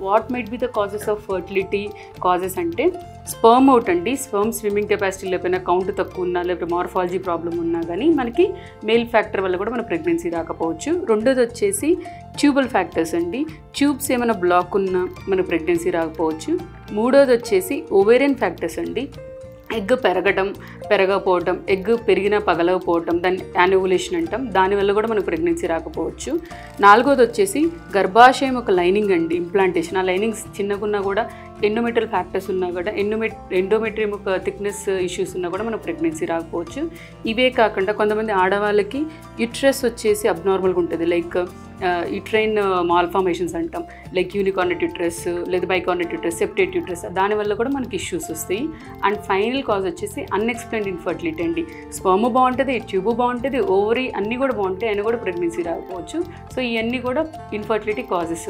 What might be the causes of fertility causes అంటే sperm out అండి. Sperm swimming capacity లేకపోయినా, count తక్కువ ఉన్నా, లేకపోతే మార్ఫాలజీ ప్రాబ్లం ఉన్నా కానీ మనకి మేల్ ఫ్యాక్టర్ వల్ల కూడా మన ప్రెగ్నెన్సీ రాకపోవచ్చు. రెండోది వచ్చేసి ట్యూబల్ ఫ్యాక్టర్స్ అండి. ట్యూబ్స్ ఏమైనా బ్లాక్ ఉన్నా మన ప్రెగ్నెన్సీ రాకపోవచ్చు. మూడోది వచ్చేసి ఓవేరియన్ ఫ్యాక్టర్స్ అండి. ఎగ్ పెరగకపోవటం, ఎగ్ పెరిగినా పగలకపోవటం, దాన్ని యాన్యువులేషన్ అంటాం, దానివల్ల కూడా మనకు ప్రెగ్నెన్సీ రాకపోవచ్చు. నాలుగోది వచ్చేసి గర్భాశయం ఒక లైనింగ్ అండి, ఇంప్లాంటేషన్. ఆ లైనింగ్స్ చిన్నగున్నా కూడా, ఎండోమెట్రియల్ ఫ్యాక్టర్స్ ఉన్నా కూడా, ఎండోమెట్రియం ఒక థిక్నెస్ ఇష్యూస్ ఉన్నా కూడా మనకు ప్రెగ్నెన్సీ రాకపోవచ్చు. ఇవే కాకుండా కొంతమంది ఆడవాళ్ళకి యుట్రస్ వచ్చేసి అబ్నార్మల్గా ఉంటుంది, లైక్ యుట్రైన్ మాల్ఫార్మేషన్స్ అంటాం, లైక్ యూనికార్నెట్ యుట్రస్ లేదా బైకార్నెట్ యుట్రస్, సెప్టేట్ యుట్రస్, దానివల్ల కూడా మనకి ఇష్యూస్ వస్తాయి. అండ్ ఫైనల్ కాజ్ వచ్చేసి అన్ఎక్స్ప్లెయిన్డ్ ఇన్ఫర్టిలిటీ అండి. స్పర్మ్ బాగుంటుంది, ట్యూబ్ బాగుంటుంది, ఓవరీ అన్నీ కూడా బాగుంటాయి, అయినా కూడా ప్రెగ్నెన్సీ రాకపోవచ్చు. సో ఇవన్నీ కూడా ఇన్ఫర్టిలిటీ కాజెస్.